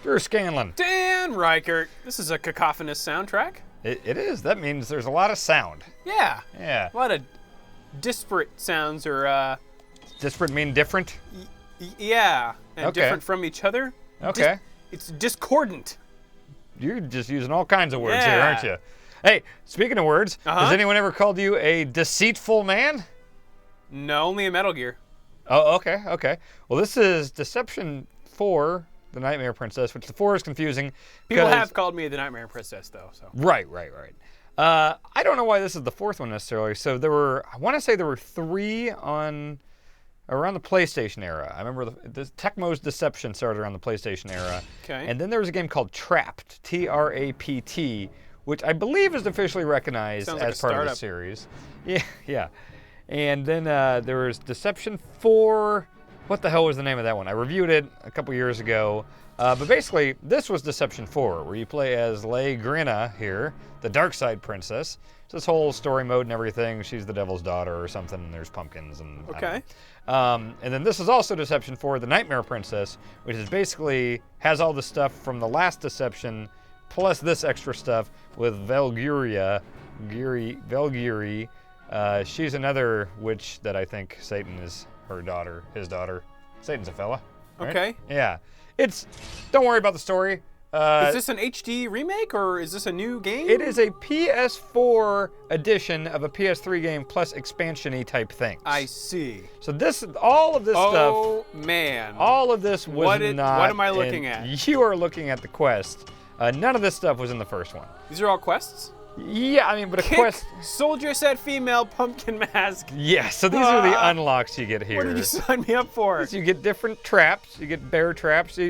Drew Scanlon. Dan Reichert. This is a cacophonous soundtrack. It is. That means there's a lot of sound. Yeah. Yeah. A lot of disparate sounds or, Disparate mean different? yeah. And Okay. different from each other. Okay. It's discordant. You're just using all kinds of words here, Yeah. aren't you? Hey, speaking of words, has anyone ever called you a deceitful man? No, only in Metal Gear. Oh, okay. Well, this is Deception 4, The Nightmare Princess, which the 4 is confusing. People because- have called me the Nightmare Princess, though. So. Right. I don't know why this is the 4th one necessarily. So I want to say there were 3 around the PlayStation era. I remember the Tecmo's Deception started around the PlayStation era. Okay. And then there was a game called Trapped, Trapt, which I believe is officially recognized Sounds like as a part of the startup. series. Yeah. And then there was Deception 4. What the hell was the name of that one? I reviewed it a couple years ago. But basically, this was Deception 4, where you play as Lei Grinna here, the Dark Side Princess. It's this whole story mode and everything. She's the Devil's Daughter or something, and there's pumpkins. And I don't Okay. know. And then this is also Deception 4, the Nightmare Princess, which is basically has all the stuff from the last Deception, plus this extra stuff with Velgiri. She's another witch that I think Satan is his daughter. Satan's a fella. Right? Okay. Yeah. Don't worry about the story. Is this an HD remake or is this a new game? It is a PS4 edition of a PS3 game plus expansion-y type things. I see. So all of this stuff. Oh, man. All of this was not. What am I looking at? You are looking at the quest. None of this stuff was in the first one. These are all quests? Yeah, I mean, but a Kick, quest. soldier said female, pumpkin mask. Yeah, so these are the unlocks you get here. What did you sign me up for? So you get different traps. You get bear traps.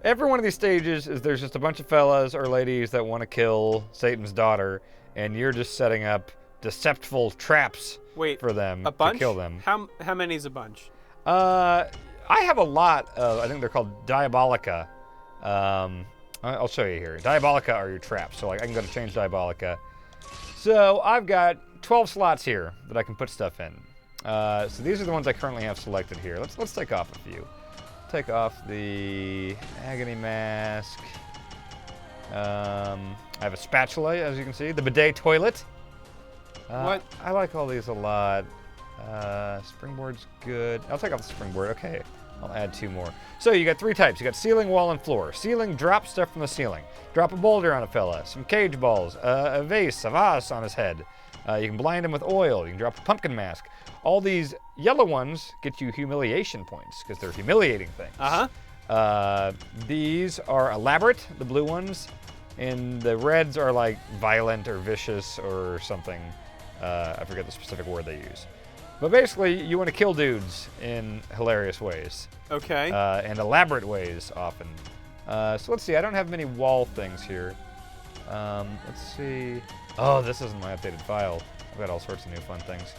Every one of these stages there's just a bunch of fellas or ladies that want to kill Satan's daughter, and you're just setting up deceptful traps for them a bunch? to kill them. How many is a bunch? I have a lot of, I think they're called Diabolica. I'll show you here. Diabolica are your traps. So I can go to change Diabolica. So I've got 12 slots here that I can put stuff in. So these are the ones I currently have selected here. Let's take off a few. Take off the Agony Mask. I have a spatula, as you can see. The bidet toilet. What? I like all these a lot. Springboard's good. I'll take off the springboard. Okay. I'll add 2 more. So you got 3 types. You got ceiling, wall, and floor. Ceiling, drop stuff from the ceiling. Drop a boulder on a fella, some cage balls, a vase on his head. You can blind him with oil. You can drop a pumpkin mask. All these yellow ones get you humiliation points because they're humiliating things. These are elaborate, the blue ones, and the reds are like violent or vicious or something. I forget the specific word they use. But basically, you want to kill dudes in hilarious ways. Okay. And elaborate ways, often. So let's see. I don't have many wall things here. Let's see. Oh, this isn't my updated file. I've got all sorts of new fun things.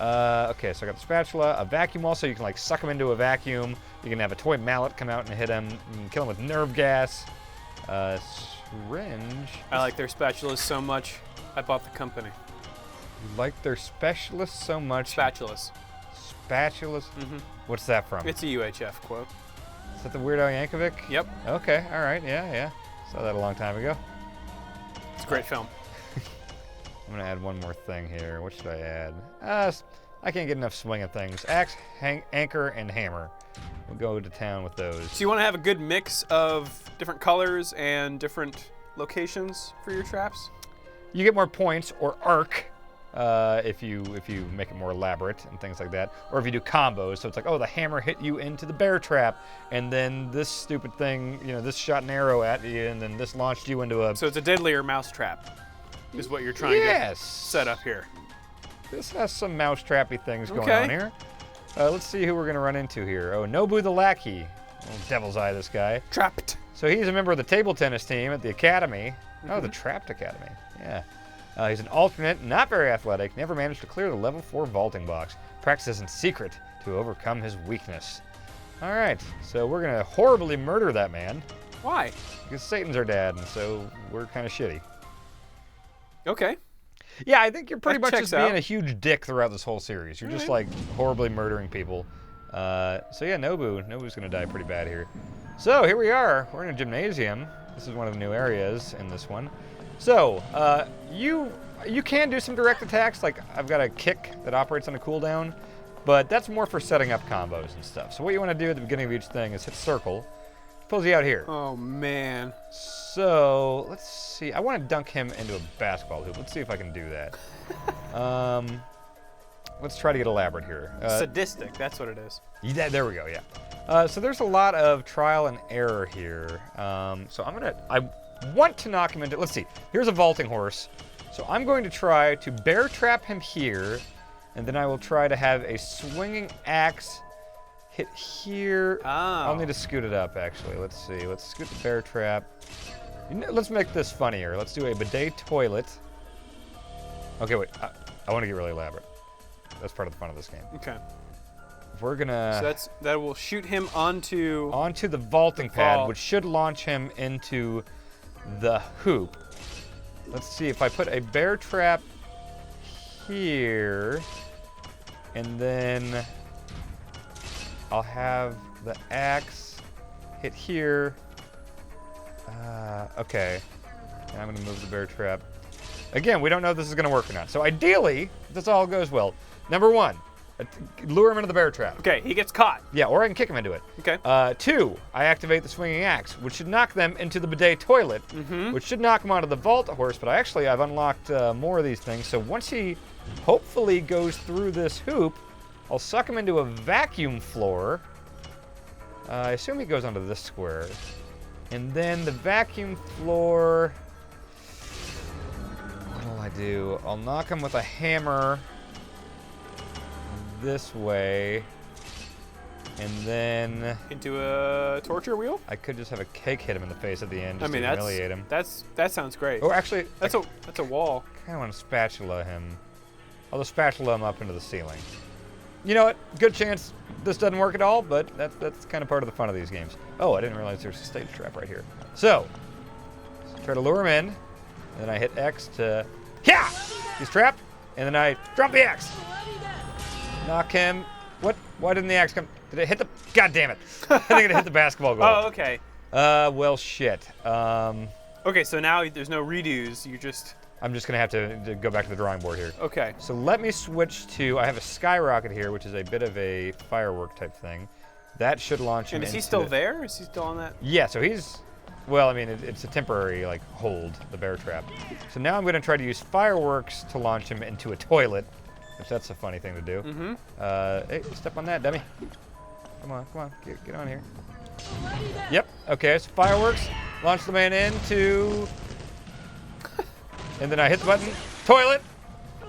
Okay, so I got the spatula, a vacuum wall, so you can like suck him into a vacuum. You can have a toy mallet come out and hit him. You can kill him with nerve gas. Syringe. I like their spatulas so much, I bought the company. You like their specialists so much. Spatulas. Spatulas? Mm-hmm. What's that from? It's a UHF quote. Is that the Weird Al Yankovic? Yep. Okay, all right, yeah. Saw that a long time ago. It's a great film. I'm gonna add one more thing here. What should I add? I can't get enough swinging things. Axe, anchor, and hammer. We'll go to town with those. So you want to have a good mix of different colors and different locations for your traps? You get more points or arc if you make it more elaborate and things like that, or if you do combos. So it's like, oh, the hammer hit you into the bear trap, and then this stupid thing, this shot an arrow at you, and then this launched you into a. So it's a deadlier mouse trap, is what you're trying to set up here. This has some mouse-trappy things going on here. Let's see who we're going to run into here. Oh, Nobu the Lackey. Oh, devil's eye, this guy. Trapped. So he's a member of the table tennis team at the academy. Oh, the Trapped Academy. Yeah. He's an alternate, not very athletic, never managed to clear the level 4 vaulting box. Practices in secret to overcome his weakness. All right, so we're going to horribly murder that man. Why? Because Satan's our dad, and so we're kind of shitty. Okay. Yeah, I think you're pretty much That just checks out. being a huge dick throughout this whole series. You're just like horribly murdering people. So yeah, Nobu's gonna die pretty bad here. So here we are. We're in a gymnasium. This is one of the new areas in this one. So you can do some direct attacks. Like I've got a kick that operates on a cooldown, but that's more for setting up combos and stuff. So what you want to do at the beginning of each thing is hit circle. Pulls you out here. Oh man. So let's see. I want to dunk him into a basketball hoop. Let's see if I can do that. Let's try to get elaborate here. Sadistic, that's what it is. Yeah, there we go, yeah. So there's a lot of trial and error here. So I want to knock him into, let's see. Here's a vaulting horse. So I'm going to try to bear trap him here, and then I will try to have a swinging axe hit here. Oh. I'll need to scoot it up, actually. Let's see. Let's scoot the bear trap. Let's make this funnier. Let's do a bidet toilet. Okay, wait. I want to get really elaborate. That's part of the fun of this game. Okay. We're gonna. So that will shoot him onto the vaulting pad, vault. which should launch him into the hoop. Let's see if I put a bear trap here, and then I'll have the axe hit here. Okay. And I'm gonna move the bear trap. Again, we don't know if this is gonna work or not. So ideally, if this all goes well, number one, lure him into the bear trap. Okay, he gets caught. Yeah, or I can kick him into it. Okay. 2, I activate the swinging axe, which should knock them into the bidet toilet, which should knock them onto the vault horse, but I've unlocked more of these things, so once he hopefully goes through this hoop, I'll suck him into a vacuum floor. I assume he goes onto this square. And then the vacuum floor, what'll I do? I'll knock him with a hammer this way, and then into a torture wheel. I could just have a cake hit him in the face at the end, I just mean, to humiliate him. that sounds great. Or actually, That's a wall. I kind of want to spatula him. I'll just spatula him up into the ceiling. You know what? Good chance this doesn't work at all, but that's kind of part of the fun of these games. Oh, I didn't realize there's a stage trap right here. So, try to lure him in, and then I hit X to, yeah! He's trapped, and then I drop the X. Knock him. What? Why didn't the axe come? Did it hit the? God damn it! I think it hit the basketball goal. Oh, okay. Well, shit. Okay, so now there's no redos. I'm just gonna have to go back to the drawing board here. Okay. So let me switch to. I have a skyrocket here, which is a bit of a firework type thing. That should launch him. And is he still there? Is he still on that? Yeah. So he's. Well, I mean, it's a temporary hold, the bear trap. So now I'm gonna try to use fireworks to launch him into a toilet. If that's a funny thing to do. Hey, step on that, dummy. Come on, get on here. Yep, okay, so fireworks. Launch the man into... And then I hit the button. Toilet.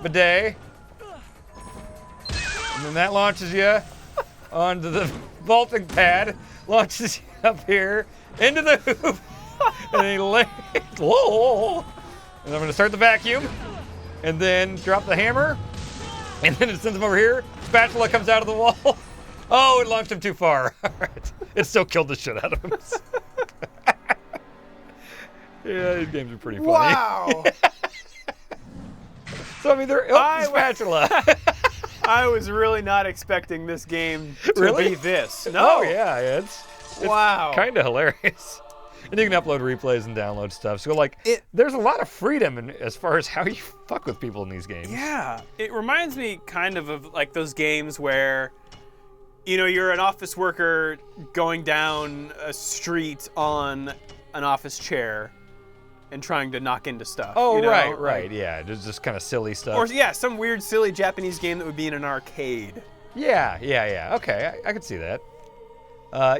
Bidet. And then that launches you onto the vaulting pad. Launches you up here into the hoop. And then he lands... Whoa! And I'm going to start the vacuum. And then drop the hammer. And then it sends him over here. Spatula comes out of the wall. Oh, it launched him too far. All right. It still killed the shit out of him. Yeah, these games are pretty funny. Wow. So, I mean, they're spatula. I was really not expecting this game to Really? be this. No. Oh, yeah. It's Wow. kind of hilarious. And you can upload replays and download stuff. So, there's a lot of freedom as far as how you fuck with people in these games. Yeah. It reminds me kind of like those games where, you're an office worker going down a street on an office chair and trying to knock into stuff. Oh, right. Yeah, just kind of silly stuff. Or, yeah, some weird, silly Japanese game that would be in an arcade. Yeah. Okay, I can see that.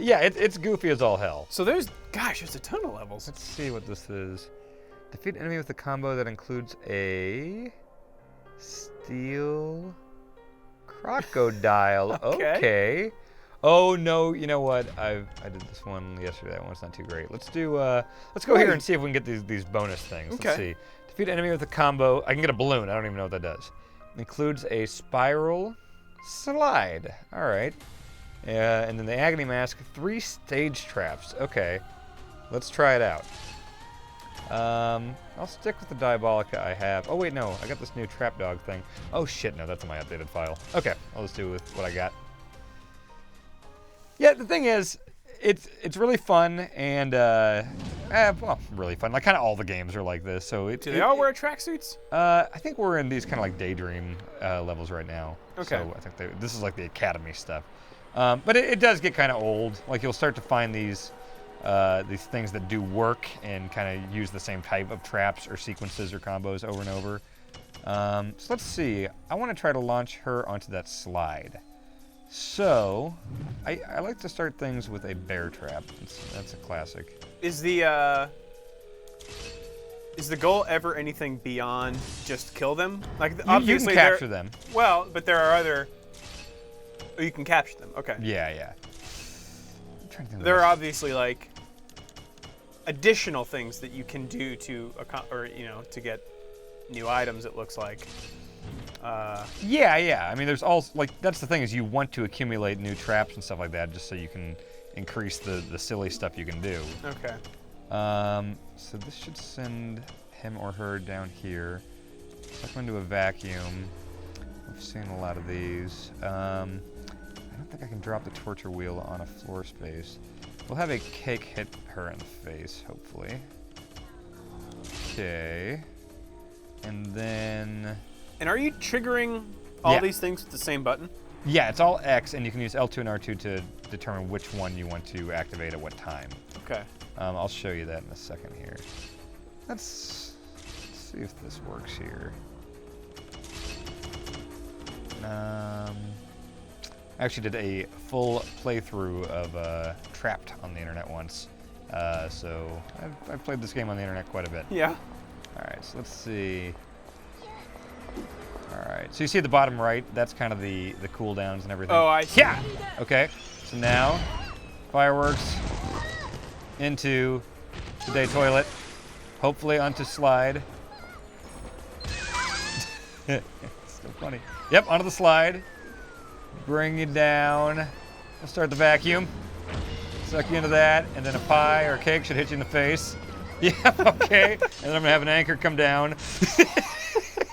Yeah, it's goofy as all hell. So there's a ton of levels. Let's see what this is. Defeat an enemy with a combo that includes a steel crocodile. Okay. Oh no, you know what? I did this one yesterday. That one's not too great. Let's go here and see if we can get these bonus things. Okay. Let's see. Defeat an enemy with a combo. I can get a balloon. I don't even know what that does. Includes a spiral slide. All right. And then the Agony Mask, 3 stage traps. Okay, let's try it out. I'll stick with the Diabolica I have. Oh wait, no, I got this new Trap Dog thing. Oh shit, no, that's in my updated file. Okay, I'll just do with what I got. Yeah, the thing is, it's really fun and well, really fun. Like kind of all the games are like this. So Do they all wear tracksuits? I think we're in these kind of like daydream levels right now. Okay. So I think this is like the academy stuff. But it does get kind of old. Like you'll start to find these things that do work and kind of use the same type of traps or sequences or combos over and over. So let's see. I want to try to launch her onto that slide. So I like to start things with a bear trap. That's a classic. Is the goal ever anything beyond just kill them? Like obviously you can capture them. Well, but there are other. Oh, you can capture them. Okay. Yeah. I'm trying to think There are obviously like additional things that you can do to to get new items. It looks like. Yeah. I mean, there's all like that's the thing is you want to accumulate new traps and stuff like that just so you can increase the silly stuff you can do. Okay. So this should send him or her down here. Stuck into a vacuum. I've seen a lot of these. I don't think I can drop the torture wheel on a floor space. We'll have a cake hit her in the face, hopefully. Okay. And then... And are you triggering all these things with the same button? Yeah, it's all X, and you can use L2 and R2 to determine which one you want to activate at what time. Okay. I'll show you that in a second here. Let's see if this works here. I actually did a full playthrough of Trapped on the internet once. So I've played this game on the internet quite a bit. Yeah. All right, so let's see. All right, so you see at the bottom right, that's kind of the cooldowns and everything. Oh, I see. Yeah! Okay, so now, fireworks into the day toilet, hopefully onto slide. It's still funny. Yep, onto the slide. Bring you down. We'll start the vacuum. Suck you into that, and then a pie or a cake should hit you in the face. Yeah, okay. And then I'm gonna have an anchor come down.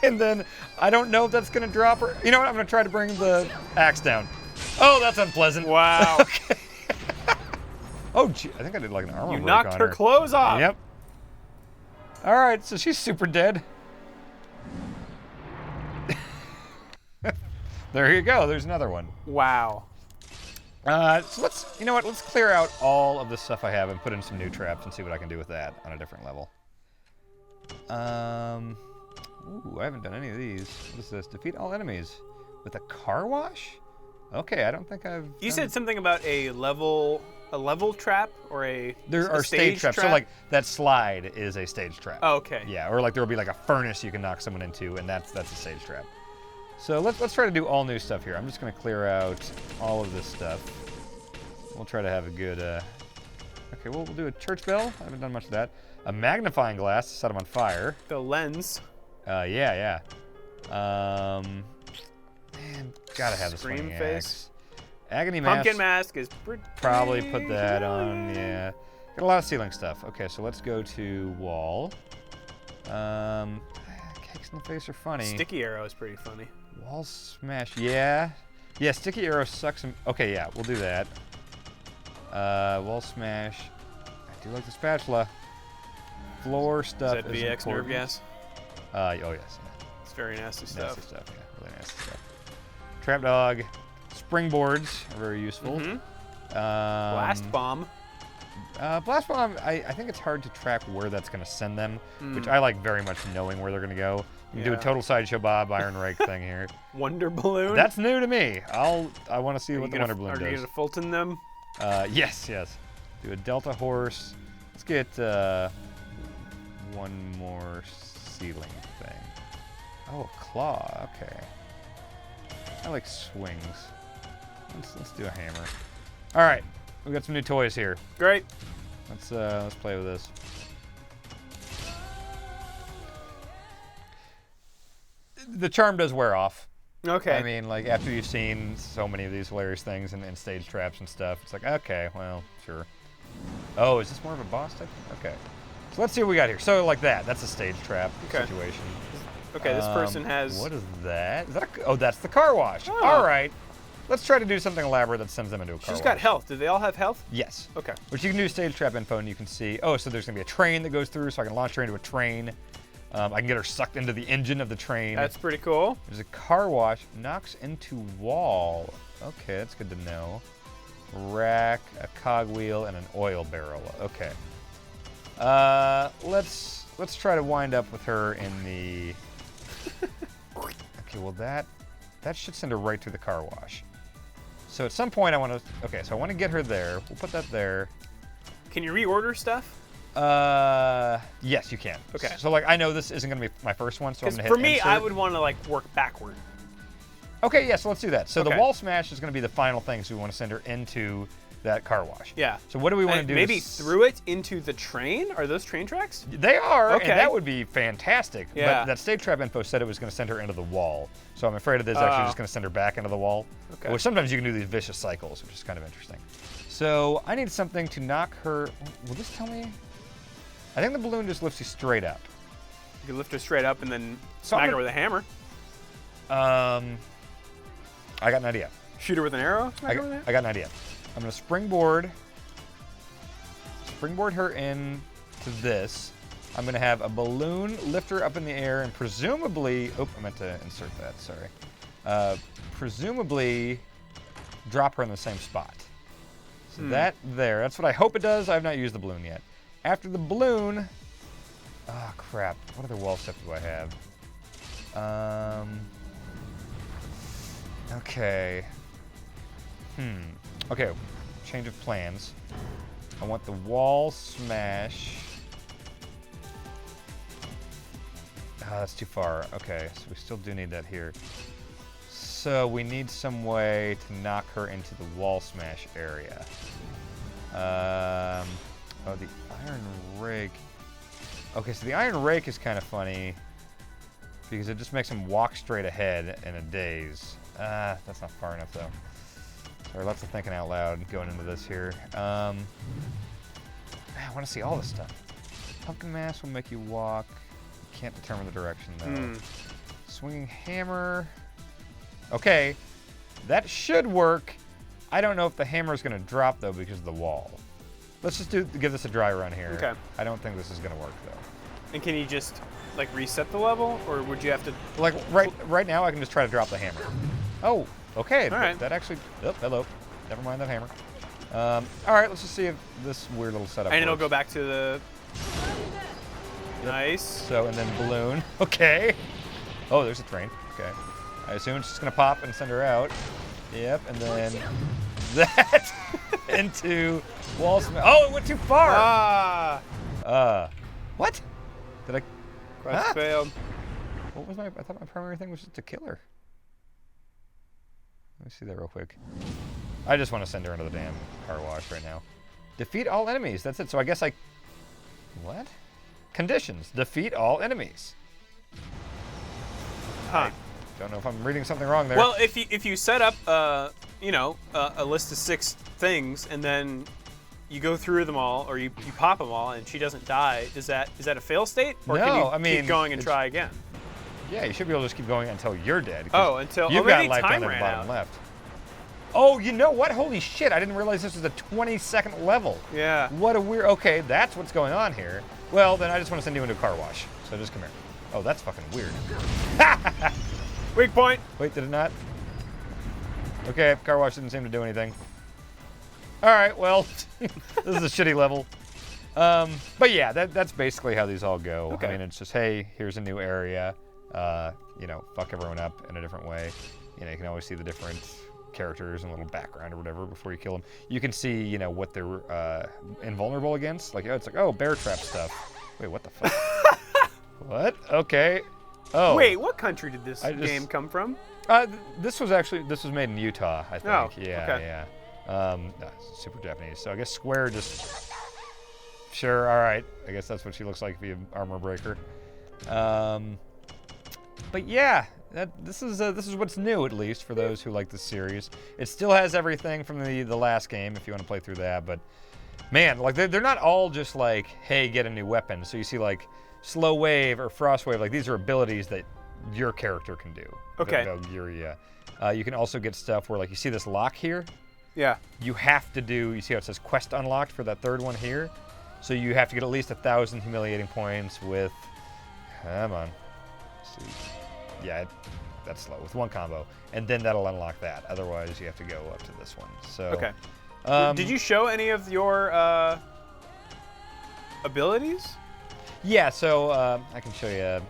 And then I don't know if that's gonna drop her. You know what? I'm gonna try to bring the axe down. Oh, that's unpleasant. Wow. Okay. Oh, gee, I think I did like an armor break You knocked on her clothes off. Yep. All right, so she's super dead. There you go. There's another one. Wow. So you know what? Let's clear out all of the stuff I have and put in some new traps and see what I can do with that on a different level. Ooh, I haven't done any of these. What is this? Defeat all enemies with a car wash? Okay, I don't think I've. You said something about a level trap or There are stage traps. So like that slide is a stage trap. Oh, okay. Yeah, or like there will be like a furnace you can knock someone into, and that's a stage trap. So let's try to do all new stuff here. I'm just gonna clear out all of this stuff. We'll try to have a good. Okay, we'll do a church bell. I haven't done much of that. A magnifying glass to set them on fire. The lens. Yeah. Man, gotta have the Scream swinging face. axe. Agony mask. Pumpkin mask is pretty. Probably put that on. Yeah. Got a lot of ceiling stuff. Okay, so let's go to wall. Cakes in the face are funny. Sticky arrow is pretty funny. Wall smash. Yeah. Sticky arrow sucks. Okay, yeah, we'll do that. Wall smash. I do like the spatula. Floor stuff. Is that VX important. nerve gas? Oh yes. It's very nasty stuff. Nasty stuff. Yeah, really nasty stuff. Trap dog. Springboards are very useful. Mm-hmm. Blast bomb. Blast bomb. I think it's hard to track where that's going to send them, which I like very much knowing where they're going to go. You can do a total Sideshow Bob Iron Rake thing here. Wonder balloon. That's new to me. I want to see what the Wonder balloon does. Are you gonna Fulton them? Yes. Do a Delta horse. Let's get one more ceiling thing. Oh, a claw. Okay. I like swings. Let's do a hammer. All right, we got some new toys here. Great. Let's play with this. The charm does wear off. Okay. I mean, like after you've seen so many of these hilarious things and stage traps and stuff, it's like, okay, well, sure. Oh, is this more of a boss type? Okay. So let's see what we got here. So like that's a stage trap situation. Okay, this person has. What is that? Oh, that's the car wash. Oh. All right. let's try to do something elaborate that sends them into a car She's wash. got health. Do they all have health? Yes. Okay. Which you can do stage trap info, and you can see, oh, so there's going to be a train that goes through, so I can launch her into a train. I can get her sucked into the engine of the train. That's pretty cool. There's a car wash. Knocks into wall. Okay, that's good to know. Rack, a cogwheel, and an oil barrel. Okay. Let's try to wind up with her in the... Okay, well that should send her right through the car wash. So at some point I want to... Okay, so I want to get her there. We'll put that there. Can you reorder stuff? Yes, you can. Okay. So like, I know this isn't going to be my first one, so I'm going to hit for me, insert. I would want to like work backward. Okay, yeah, so let's do that. So Okay. the wall smash is going to be the final thing, so we want to send her into that car wash. Yeah. So what do we want to do? Maybe through it into the train? Are those train tracks? They are, Okay. and that would be fantastic. Yeah. But that stage trap info said it was going to send her into the wall. So I'm afraid it is actually just going to send her back into the wall. Okay. Which sometimes you can do these vicious cycles, which is kind of interesting. So I need something to knock her... Will this tell me? I think the balloon just lifts you straight up. You can lift her straight up and then smack her with a hammer. I got an idea. Shoot her with an arrow? I got an idea. I'm going to springboard her in to this. I'm going to have a balloon lift her up in the air and presumably... Oh, I meant to insert that, sorry. Presumably drop her in the same spot. So that there, that's what I hope it does. I have not used the balloon yet. After the balloon... Oh, crap. What other wall stuff do I have? Okay. Okay, change of plans. I want the wall smash. Ah, that's too far. Okay, so we still do need that here. So we need some way to knock her into the wall smash area. Oh, the iron rake. Okay, so the iron rake is kind of funny because it just makes him walk straight ahead in a daze. That's not far enough though. Sorry, lots of thinking out loud going into this here. I want to see all this stuff. Pumpkin mass will make you walk. You can't determine the direction though. Swinging hammer. Okay, that should work. I don't know if the hammer is going to drop though because of the wall. Let's just give this a dry run here. Okay. I don't think this is going to work though. And can you just like reset the level, or would you have to? Like right now, I can just try to drop the hammer. Oh, okay. All right. That actually. Oh, hello. Never mind that hammer. All right. Let's just see if this weird little setup. And it'll works. go back to the. Yep. Nice. So and then balloon. Okay. Oh, there's a train. Okay. I assume it's just gonna pop and send her out. Yep. And then that into wall smash. Oh, it went too far. What? Did I? Quest failed. What was my? I thought my primary thing was just to kill her. Let me see that real quick. I just want to send her into the damn car wash right now. Defeat all enemies. That's it. So I guess I... What? Conditions. Defeat all enemies. Huh. Don't know if I'm reading something wrong there. Well, if you set up a list of 6 things and then you go through them all, or you pop them all, and she doesn't die, is that a fail state, or can you keep going and try again? Yeah, you should be able to just keep going until you're dead. Oh, until you've got maybe life time down at the ran bottom out. left. Oh, you know what? Holy shit! I didn't realize this was a 22nd level. Yeah. What a weird. Okay, that's what's going on here. Well, then I just want to send you into a car wash. So just come here. Oh, that's fucking weird. Weak point. Wait, did it not? Okay, car wash didn't seem to do anything. All right, well, this is a shitty level. But yeah, that's basically how these all go. Okay. I mean, it's just, hey, here's a new area. Fuck everyone up in a different way. You know, you can always see the different characters and a little background or whatever before you kill them. You can see, what they're invulnerable against. Like, it's like, oh, bear trap stuff. Wait, what the fuck? What? Okay. Oh. Wait, what country did this game come from? This was made in Utah, I think. Oh, yeah, okay. yeah. Super Japanese. So I guess Square just... Sure, all right. I guess that's what she looks like via Armor Breaker. But yeah, this is what's new, at least, for those who like this series. It still has everything from the last game, if you want to play through that, but man, like they're not all just like, hey, get a new weapon. So you see like Slow Wave or Frost Wave, like these are abilities that your character can do. Okay. They'll gear you. You can also get stuff where, like, you see this lock here? Yeah. You have to do, you see how it says quest unlocked for that third one here? So you have to get at least 1,000 humiliating points with, come on. Let's see. Yeah, that's slow, with one combo. And then that'll unlock that. Otherwise, you have to go up to this one. So. Okay. Did you show any of your abilities? Yeah, so I can show you.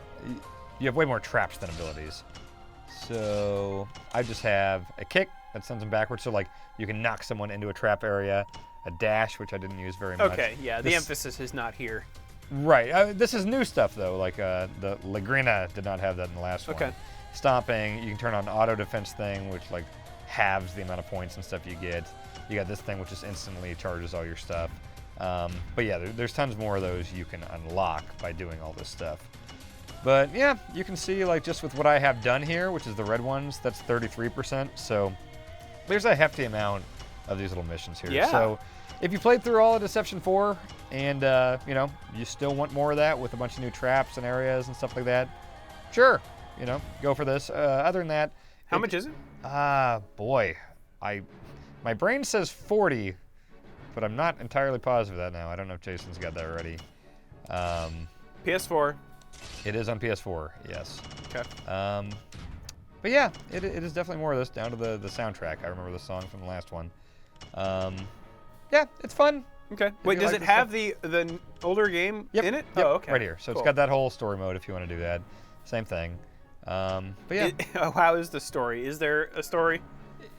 You have way more traps than abilities. So I just have a kick that sends them backwards. So like you can knock someone into a trap area, a dash, which I didn't use very much. Okay, yeah, the emphasis is not here. Right. This is new stuff though. Like the Lagrina did not have that in the last one. Okay. Stomping. You can turn on auto defense thing, which like halves the amount of points and stuff you get. You got this thing which just instantly charges all your stuff. But yeah, there's tons more of those you can unlock by doing all this stuff. But yeah, you can see like just with what I have done here, which is the red ones, that's 33%. So there's a hefty amount of these little missions here. Yeah. So if you played through all of Deception 4 and you know, you still want more of that with a bunch of new traps and areas and stuff like that, sure, you know, go for this. Other than that, how much is it? Boy, my brain says 40, but I'm not entirely positive of that now. I don't know if Jason's got that already. PS4. It is on PS4, yes. Okay. But yeah, it is definitely more of this, down to the soundtrack. I remember the song from the last one. Yeah, it's fun. Okay. Wait, does it have the older game in it? Yep, Oh, okay. right here. So Cool. it's got that whole story mode if you want to do that. Same thing. But yeah. How is the story? Is there a story?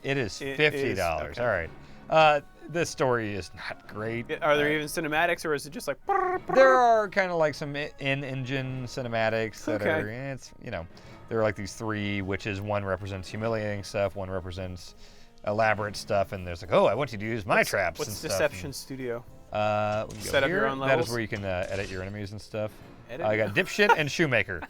It is $50. Okay. All right. This story is not great. Are there even cinematics, or is it just like? There are kind of like some in-engine cinematics that Okay. are, it's, you know, there are like these three witches. One represents humiliating stuff, one represents elaborate stuff, and there's like, oh, I want you to use my traps and What's stuff. Deception Studio? We can go Set up here. your own That levels? is where you can edit your enemies and stuff. Edit? I got Dipshit and Shoemaker.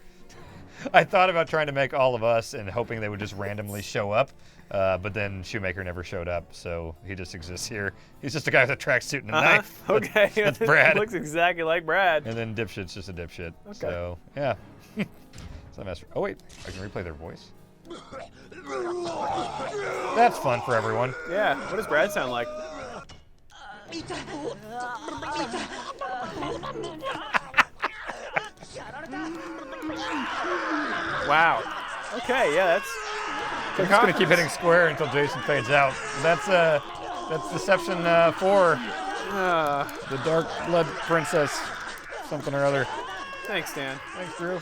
I thought about trying to make all of us and hoping they would just randomly show up, but then Shoemaker never showed up, so he just exists here. He's just a guy with a tracksuit and a knife. Okay. That's Brad. Looks exactly like Brad. And then Dipshit's just a dipshit. Okay. So, yeah. So oh, wait. I can replay their voice. That's fun for everyone. Yeah. What does Brad sound like? Wow. Okay. Yeah. That's. I'm just gonna keep hitting square until Jason fades out. That's Deception 4, the Dark Blood Princess, something or other. Thanks, Dan. Thanks, Drew.